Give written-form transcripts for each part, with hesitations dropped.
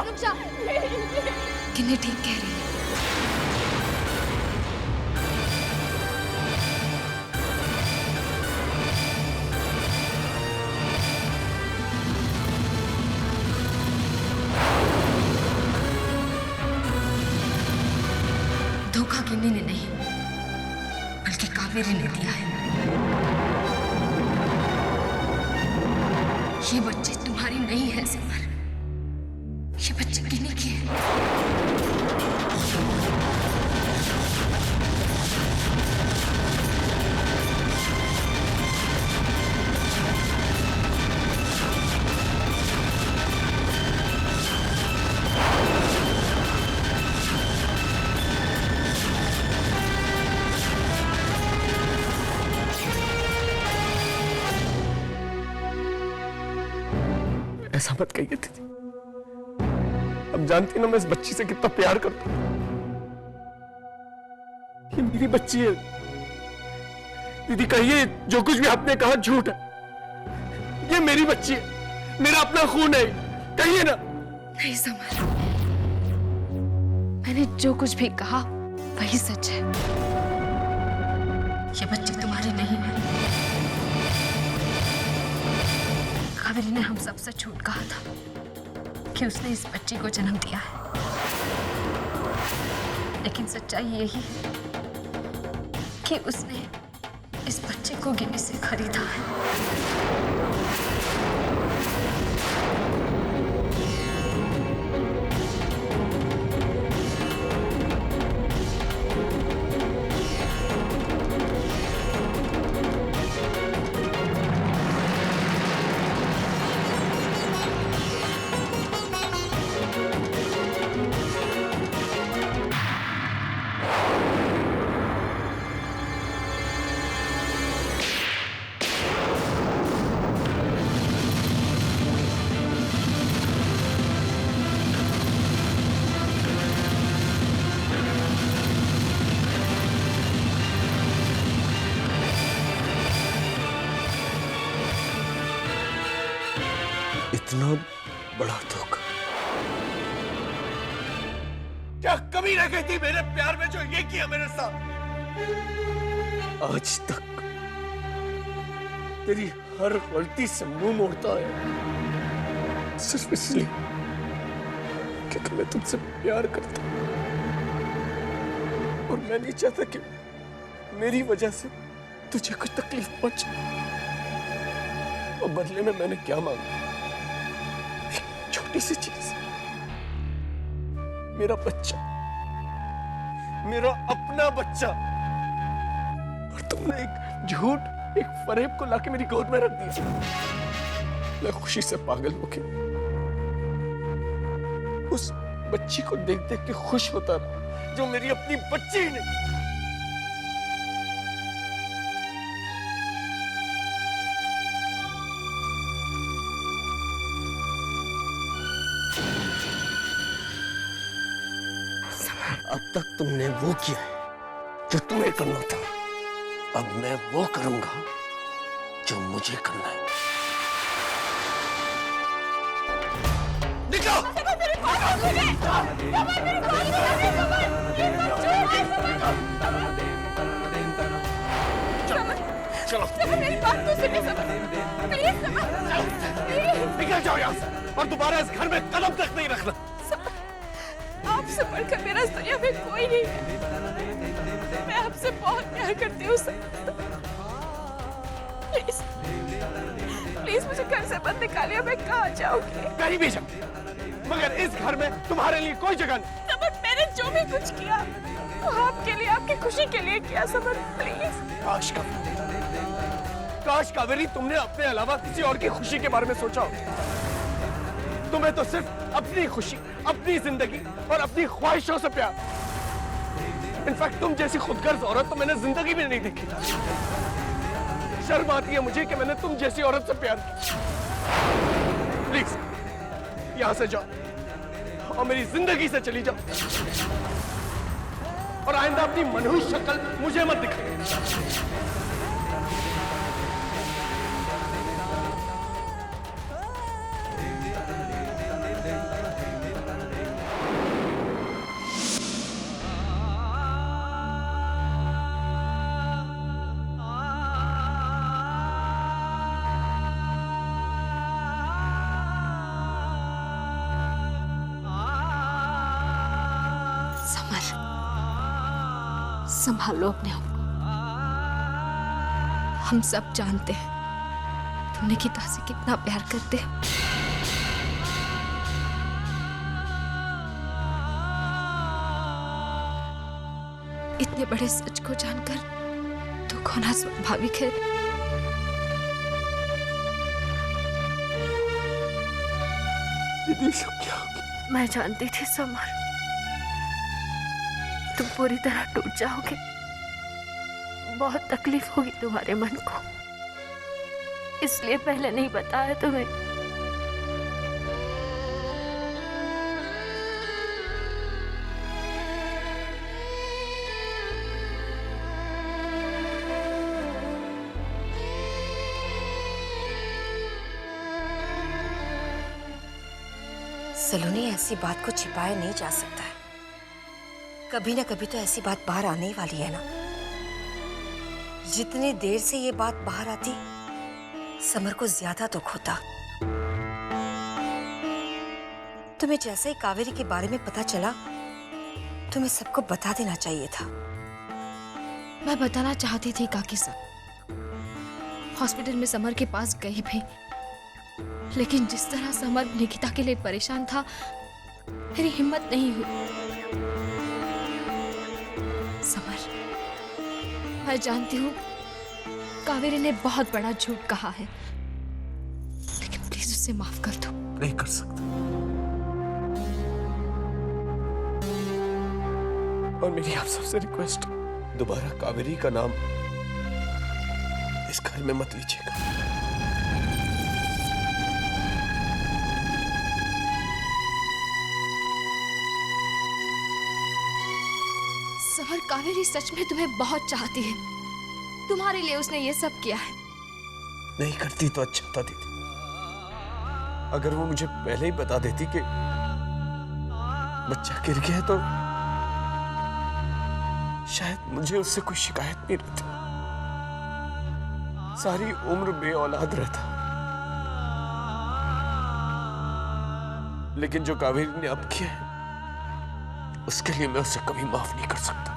रुक जा। किन्नी ठीक कह रही है। धोखा किन्नी ने नहीं बल्कि कावेरी ने दिया है। ये बच्चे तुम्हारी नहीं है सिमर, ये बच्चे किन्नी की है। ऐसा मत कहिए दीदी, अब जानती ना मैं इस बच्ची से कितना प्यार करता हूं। ये मेरी बच्ची है दीदी, कहिए जो कुछ भी आपने कहा झूठ है। ये मेरी बच्ची है, मेरा अपना खून है, कहिए ना। नहीं समर, मैंने जो कुछ भी कहा वही सच है। ये बच्ची तुम्हारी नहीं है। कावेरी ने हम सबसे झूठ कहा था कि उसने इस बच्ची को जन्म दिया है, लेकिन सच्चाई यही है कि उसने इस बच्चे को गिन्नी से खरीदा है। इतना बड़ा धोखा क्या कमी रह गई थी मेरे प्यार में जो ये किया मेरे साथ। आज तक तेरी हर गलती से मुंह मोड़ता है सिर्फ इसलिए कि मैं तुमसे प्यार करता हूं और मैं नहीं चाहता कि मेरी वजह से तुझे कुछ तकलीफ पहुंचे। और बदले में मैंने क्या मांगा? छोटी सी चीज, मेरा बच्चा, मेरा अपना बच्चा, और तुमने एक झूठ, एक फरेब को लाके मेरी गोद में रख दिया। मैं खुशी से पागल होके उस बच्ची को देख देख के खुश होता रहा जो मेरी अपनी बच्ची ही नहीं। अब तक तुमने वो किया है जो तुम्हें करना था, अब मैं वो करूंगा जो मुझे करना है। निकलो! चलो मेरी बात तो सुनिए प्लीज। निकल जाओ यहाँ से और दोबारा इस घर में कदम तक नहीं रखना। आपसे बढ़कर मेरा इस दुनिया में कोई नहीं है। मैं आपसे बहुत प्यार करती हूँ सर। प्लीज प्लीज मुझे घर से मत निकालिए, मैं कहाँ जाऊंगी? कहीं भी जाओ, मगर इस घर में तुम्हारे लिए कोई जगह नहीं। समर, मैंने जो भी कुछ किया वो आपके लिए, आपकी खुशी के लिए किया समर, प्लीज। काश कावेरी तुमने अपने अलावा किसी और की खुशी के बारे में सोचा हो। तुम्हें तो सिर्फ अपनी खुशी, अपनी जिंदगी और अपनी ख्वाहिशों से प्यार। इनफैक्ट तुम जैसी खुदगर्ज औरत तो मैंने जिंदगी में नहीं देखी। शर्म आती है मुझे कि मैंने तुम जैसी औरत से प्यार किया। प्लीज यहां से जाओ और मेरी जिंदगी से चली जाओ, और आइंदा अपनी मनहूस शक्ल मुझे मत दिखाओ। संभालो अपने आप को। हम सब जानते हैं तुम निकिता से कितना प्यार करते हो। इतने बड़े सच को जानकर दुख होना स्वाभाविक है। दीदी सब क्या हो गया? मैं जानती थी समर, तुम पूरी तरह टूट जाओगे। बहुत तकलीफ होगी तुम्हारे मन को, इसलिए पहले नहीं बताया तुम्हें। सलोनी, ऐसी बात को छिपाया नहीं जा सकता है। कभी ना कभी तो ऐसी बात बाहर आने ही वाली है ना। जितनी देर से ये बात बाहर आती, समर को ज्यादा दुख होता। तुम्हें जैसे ही कावेरी के बारे में पता चला, तुम्हें सबको बता देना चाहिए था। मैं बताना चाहती थी काकी साहब, हॉस्पिटल में समर के पास गई भी, लेकिन जिस तरह समर निकिता के लिए परेशान था, मेरी हिम्मत नहीं हुई। समर, मैं जानती हूँ कावेरी ने बहुत बड़ा झूठ कहा है, लेकिन प्लीज उसे माफ कर दो। नहीं कर सकता। और मेरी आप सबसे रिक्वेस्ट, दोबारा कावेरी का नाम इस घर में मत लीजिएगा। समर, कावेरी सच में तुम्हें बहुत चाहती है। तुम्हारे लिए उसने ये सब किया है। नहीं करती तो अच्छा था दीदी। अगर वो मुझे पहले ही बता देती कि बच्चा गिर गया तो शायद मुझे उससे कोई शिकायत नहीं रहती। सारी उम्र बेऔलाद रहता। लेकिन जो कावेरी ने अब किया है, उसके लिए मैं उसे कभी माफ नहीं कर सकता।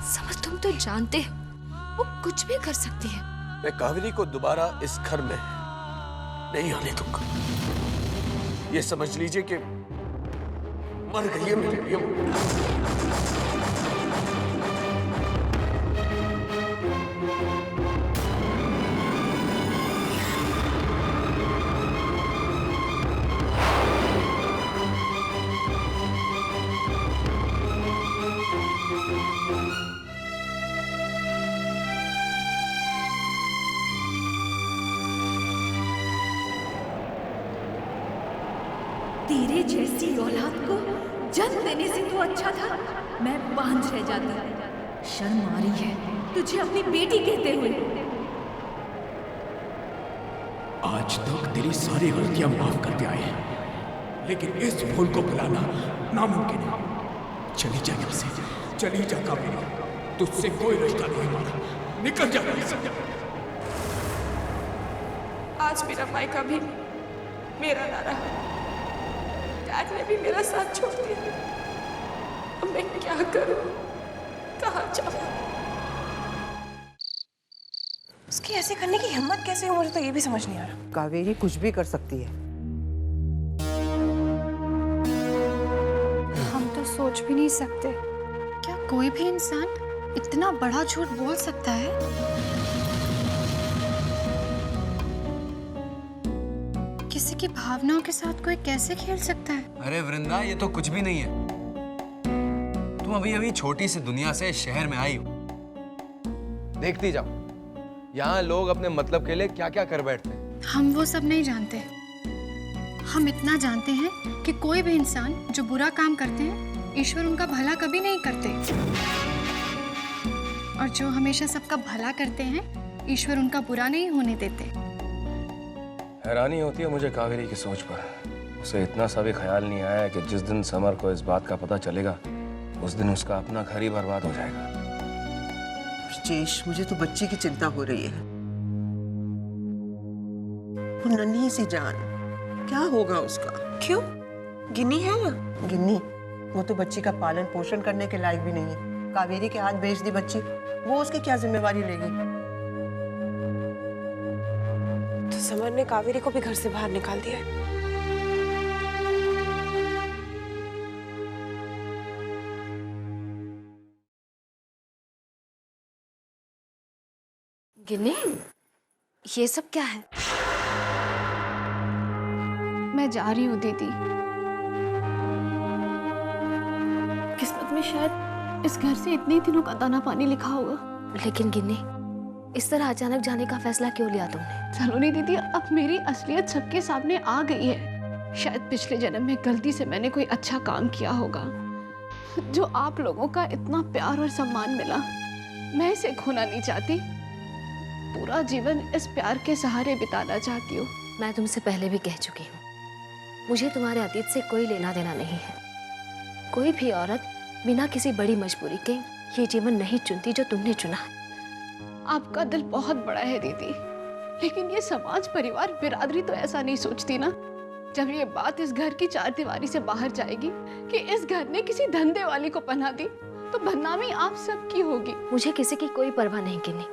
समर, तुम तो जानते हो वो कुछ भी कर सकती है। मैं कावेरी को दोबारा इस घर में नहीं आने दूंगा। ये समझ लीजिए कि मर गई है मेरे लिए। तेरे जैसी औलाद को जन्म देने से तो अच्छा था मैं बांझ रह जाती। शर्म आ रही है तुझे अपनी बेटी कहते हुए। आज तक तेरी सारी गलतियां माफ करते आए हैं, लेकिन इस भूल को भुलाना नामुमकिन है। चली जा यहाँ से, चली जा कावेरी, तुझसे कोई रिश्ता नहीं हमारा, निकल जा यहाँ से। आज मेरा मायका भी मेरा ना रहा, डैड ने भी मेरा साथ छोड़ दिया। अब मैं क्या करूं, कहाँ जाऊं? उसकी ऐसे करने की हिम्मत कैसे हो, मुझे तो ये भी समझ नहीं आ रहा। कावेरी कुछ भी कर सकती है। हम तो सोच भी नहीं सकते, क्या कोई भी इंसान इतना बड़ा झूठ बोल सकता है? किसी की भावनाओं के साथ कोई कैसे खेल सकता है? अरे वृंदा, ये तो कुछ भी नहीं है। तुम अभी अभी छोटी सी दुनिया से शहर में आई हो। देखती जाओ, यहाँ लोग अपने मतलब के लिए क्या क्या कर बैठते हैं। हम वो सब नहीं जानते। हम इतना जानते हैं कि कोई भी इंसान जो बुरा काम करते हैं, ईश्वर उनका भला कभी नहीं करते, और जो हमेशा सबका भला करते हैं, ईश्वर उनका बुरा नहीं होने देते। हैरानी होती है मुझे कावेरी की सोच पर। उसे इतना सा भी ख्याल नहीं आया कि जिस दिन समर को इस बात का पता चलेगा, उस दिन उसका अपना घर ही बर्बाद हो जाएगा। ब्रजेश, मुझे तो बच्ची की चिंता हो रही है। वो नन्ही सी जान, क्या होगा उसका? क्यों? गिन्नी है ना? गिन्नी, वो तो बच्ची का पालन पोषण करने के लायक भी नहीं है। कावेरी के हाथ भेज दी बच्ची, वो उसकी क्या जिम्मेवारी लेगी? तो समर ने कावेरी को भी घर से बाहर निकाल दिया है। गिन्नी, ये सब क्या है? मैं जा रही हूँ दीदी। किस्मत में शायद इस घर से इतने दिनों का दाना पानी लिखा होगा। लेकिन गिन्नी, इस तरह अचानक जाने का फैसला क्यों लिया तुमने? सलोनी दीदी, अब मेरी असलियत सबके सामने आ गई है। शायद पिछले जन्म में गलती से मैंने कोई अच्छा काम किया होगा, जो आप लोगों का इतना प्यार और सम्मान मिला। मैं इसे खोना नहीं चाहती। पूरा जीवन इस प्यार के सहारे बिताना चाहती हूँ। मैं तुमसे पहले भी कह चुकी हूँ, मुझे तुम्हारे अतीत से कोई लेना देना नहीं है। कोई भी औरत बिना किसी बड़ी मजबूरी के ये जीवन नहीं चुनती जो तुमने चुना है। आपका दिल बहुत बड़ा है दीदी, लेकिन ये समाज, परिवार, बिरादरी तो ऐसा नहीं सोचती ना। जब ये बात इस घर की चार दीवारी से बाहर जाएगी कि इस घर ने किसी धंधे वाली को पनाह दी, तो बदनामी आप सबकी होगी। मुझे किसी की कोई परवाह नहीं गिन्नी।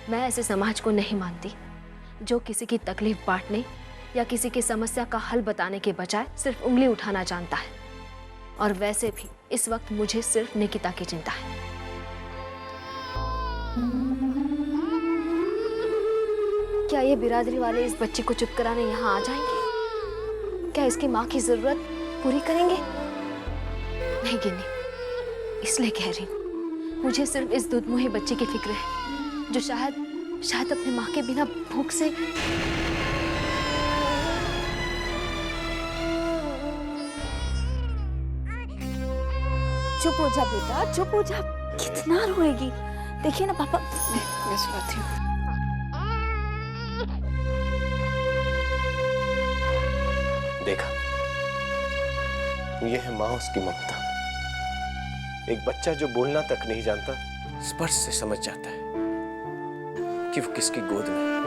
मैं ऐसे समाज को नहीं मानती जो किसी की तकलीफ बांटने या किसी की समस्या का हल बताने के बजाय सिर्फ उंगली उठाना जानता है। और वैसे भी इस वक्त मुझे सिर्फ निकिता की चिंता है। क्या ये बिरादरी वाले इस बच्ची को चुप कराने यहाँ आ जाएंगे? क्या इसकी माँ की जरूरत पूरी करेंगे? नहीं गिन्नी, इसलिए कह रही हूँ, मुझे सिर्फ इस दुधमुही बच्ची की फिक्र है जो शायद अपने माँ के बिना भूख से। चुप हो जा बेटा, चुप हो जा। कितना रोएगी? देखिए ना पापा। मैं सुलाती हूँ। देखा, ये है माँ, उसकी ममता। एक बच्चा जो बोलना तक नहीं जानता, स्पर्श से समझ जाता है कि वो किसकी गोद में है।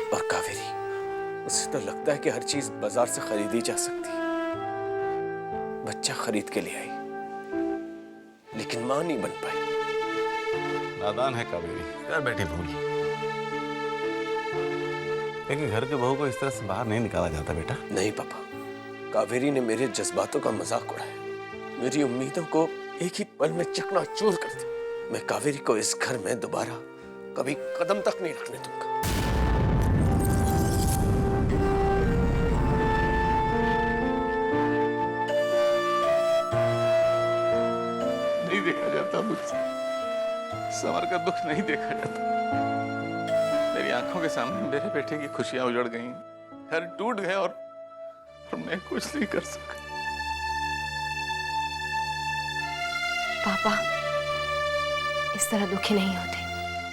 और कावेरी, उसे तो लगता है कि हर चीज बाजार से खरीदी जा सकती है। बच्चा खरीद के ले आई, लेकिन मां नहीं बन पाई। नादान है कावेरी, कर बैठी भूल। लेकिन घर के बहू को इस तरह से बाहर नहीं निकाला जाता बेटा। नहीं पापा, कावेरी ने मेरे जज्बातों का मजाक उड़ाया, मेरी उम्मीदों को एक ही पल में चकनाचूर कर दिया। मैं कावेरी को इस घर में दोबारा कभी कदम तक नहीं रखने दूंगा। नहीं देखा जाता मुझसे, समर का दुख नहीं देखा जाता। मेरी आंखों के सामने मेरे बेटे की खुशियां उजड़ गईं, घर टूट गए और मैं कुछ नहीं कर सका। पापा, इस तरह दुखी नहीं होते।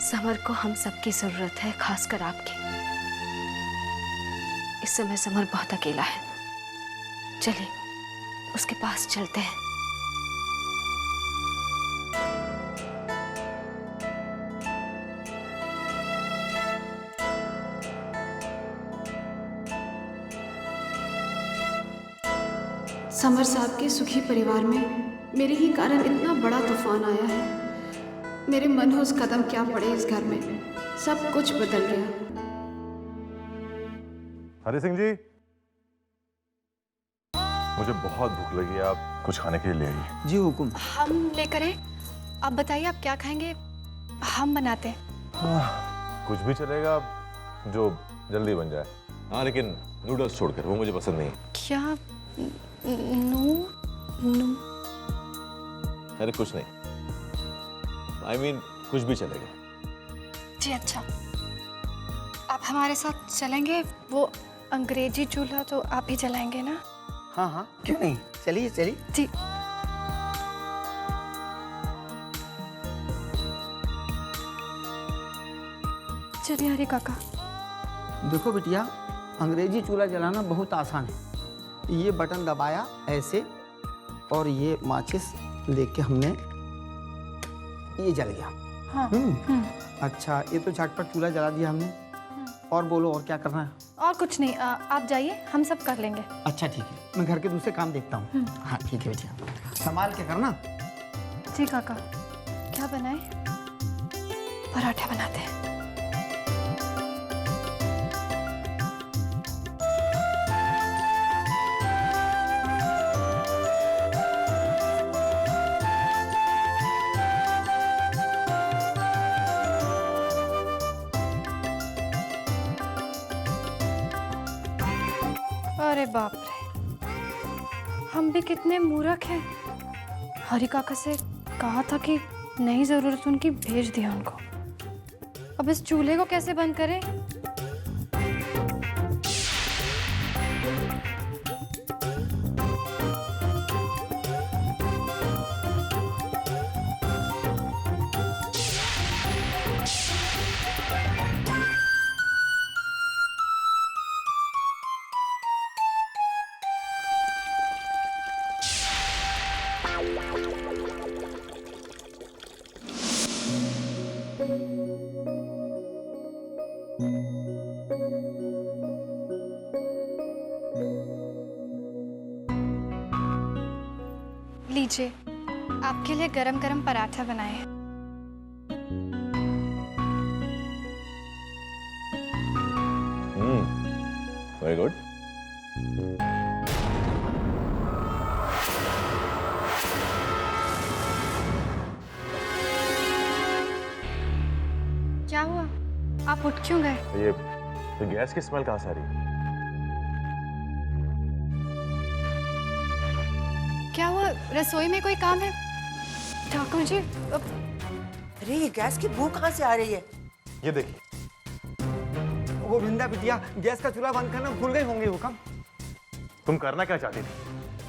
समर को हम सबकी जरूरत है, खासकर आपकी। इस समय समर बहुत अकेला है। चलिए उसके पास चलते हैं। समर साहब के सुखी परिवार में मेरे ही कारण इतना बड़ा तूफान आया है। मेरे मनहूस कदम क्या पड़े इस घर में, सब कुछ बदल गया। हरि सिंह जी, मुझे बहुत भूख लगी है, आप कुछ खाने के लिए ले आइए। जी हुकुम। हम लेकर आए। आप बताइए आप क्या खाएंगे, हम बनाते हैं। कुछ भी चलेगा जो जल्दी बन जाए। हाँ, लेकिन नूडल्स छोड़कर, वो मुझे पसंद नहीं। क्या? नो। अरे कुछ नहीं, I mean, कुछ भी चलेगा। जी अच्छा, आप हमारे साथ चलेंगे? वो अंग्रेजी चूल्हा तो आप ही जलाएंगे ना? हाँ हाँ, क्यों नहीं, चलिए चलिए। जी। चलिए हरी काका। देखो बिटिया, अंग्रेजी चूल्हा जलाना बहुत आसान है। ये बटन दबाया ऐसे, और ये माचिस लेके हमने, ये जल गया। हाँ। अच्छा, ये तो झटपट चूल्हा जला दिया हमने। और बोलो, और क्या करना है? और कुछ नहीं, आप जाइए, हम सब कर लेंगे। अच्छा ठीक है, मैं घर के दूसरे काम देखता हूँ। हाँ ठीक है बेटिया, संभाल के करना। जी काका। क्या बनाए? पराठा बनाते हैं। अरे बाप रे, हम भी कितने मूर्ख हैं। हरी काका से कहा था कि नहीं जरूरत उनकी, भेज दिया उनको। अब इस चूल्हे को कैसे बंद करें? लीजिए, आपके लिए गरम गरम पराठा बनाए हैं। Very good. क्या हुआ? आप उठ क्यों गए? ये गैस की स्मेल कहाँ से आ रही है? क्या हुआ? रसोई में कोई काम है? ठाकुर जी अरे ये गैस की बू कहाँ से आ रही है? ये देखिए। वो बिंदा बिटिया, गैस का चूल्हा बंद करना भूल गई होंगी हुक्म। तुम करना क्या चाहती थी?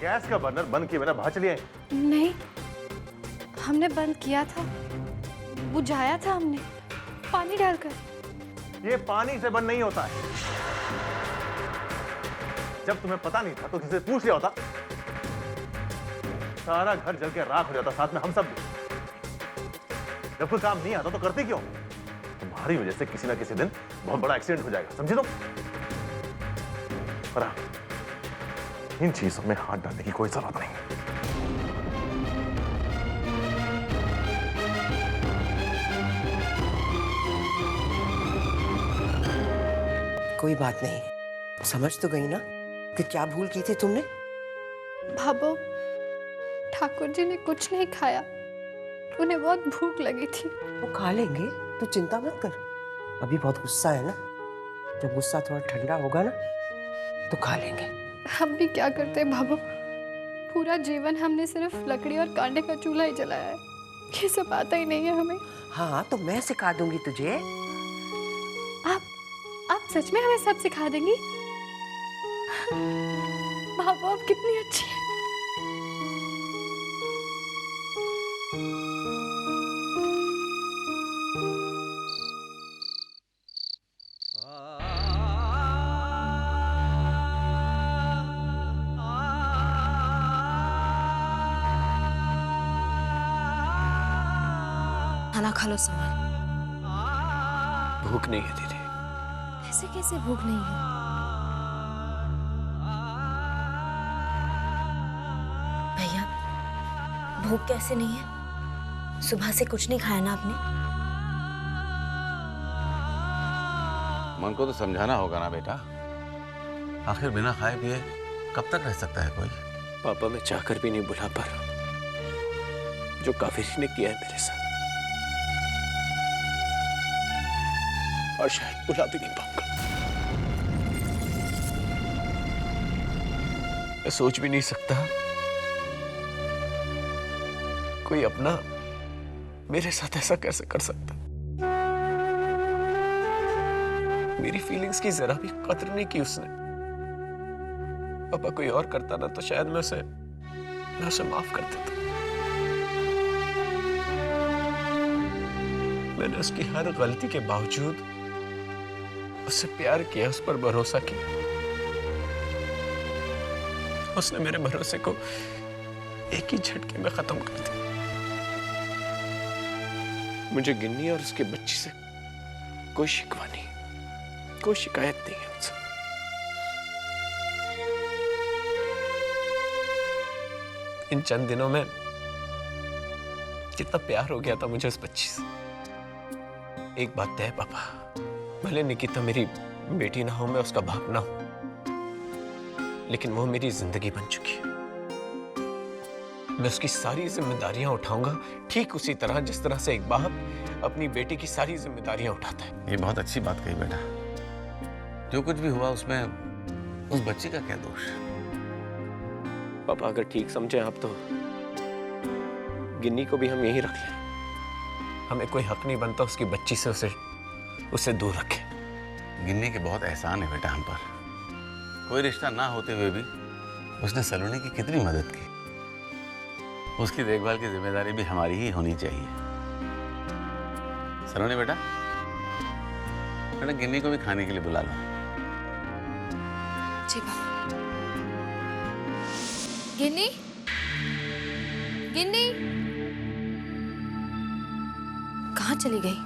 गैस का बर्नर बंद किए बिना बाहर चली आई? नहीं, हमने बंद किया था, बुझाया था हमने पानी डालकर। ये पानी से बंद नहीं होता है। जब तुम्हें पता नहीं था तो किसी से पूछ लिया होता। सारा घर जल के राख हो जाता, साथ में हम सब भी। जब कोई काम नहीं आता तो करती क्यों? तुम्हारी वजह से किसी ना किसी दिन बहुत बड़ा एक्सीडेंट हो जाएगा, समझे तुम? पर हाँ, इन चीजों में हाथ डालने की कोई जरूरत नहीं। कोई बात नहीं, समझ तो गई ना कि क्या भूल की थी तुमने? भाभो, ठाकुर जी ने कुछ नहीं खाया, उन्हें बहुत भूख लगी थी। वो खा लेंगे, तो चिंता मत कर। अभी बहुत गुस्सा है ना, जब गुस्सा थोड़ा ठंडा होगा ना तो खा लेंगे। हम भी क्या करते हैं भाभो, पूरा जीवन हमने सिर्फ लकड़ी और कांटे का चूल्हा ही जलाया है, ये सब आता ही नहीं है हमें। हाँ तो मैं सिखा दूंगी तुझे। आप सच में हमें सब सिखा देंगी? भाभो आप कितनी अच्छी है। खाना खा लो समर। भूख नहीं है दीदी। ऐसे कैसे भूख नहीं है? भैया, भूख कैसे नहीं है? सुबह से कुछ नहीं खाया ना आपने? मन को तो समझाना होगा ना बेटा। आखिर बिना खाए पिए कब तक रह सकता है कोई? पापा मैं चाहकर भी नहीं बुला पा रहा जो कावेरी ने किया है मेरे साथ, और शायद बुला भी नहीं पाऊंगा। मैं सोच भी नहीं सकता कोई अपना मेरे साथ ऐसा कैसे कर सकता। मेरी फीलिंग्स की जरा भी कदर नहीं की उसने। पापा कोई और करता ना तो शायद मैं उसे माफ कर देता। मैंने उसकी हर गलती के बावजूद उससे प्यार किया, उस पर भरोसा किया। उसने मेरे भरोसे को एक ही झटके में खत्म कर दिया। मुझे गिन्नी और उसके बच्ची से कोई शिकवा नहीं, कोई शिकायत नहीं है मुझसे। इन चंद दिनों में कितना प्यार हो गया था मुझे उस बच्ची से। एक बात तय पापा, भले निकिता मेरी बेटी ना हो, मैं उसका बाप ना हूं, लेकिन वो मेरी जिंदगी बन चुकी है। मैं उसकी सारी जिम्मेदारियां उठाऊंगा, ठीक उसी तरह जिस तरह से एक बाप अपनी बेटी की सारी जिम्मेदारियां उठाता है। ये बहुत अच्छी बात कही बेटा। जो कुछ भी हुआ उसमें उस बच्ची का क्या दोष? पापा अगर ठीक समझे आप तो गिन्नी को भी हम यहीं रख लें। हमें कोई हक नहीं बनता उसकी बच्ची से उसे दूर रखे। गिन्नी के बहुत एहसान है बेटा हम पर। कोई रिश्ता ना होते हुए भी उसने सलोनी की कितनी मदद की। उसकी देखभाल की जिम्मेदारी भी हमारी ही होनी चाहिए। सलोनी बेटा, बेटा गिन्नी को भी खाने के लिए बुला लो। जी पापा। गिन्नी, गिन्नी कहाँ चली गई?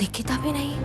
निकिता भी नहीं।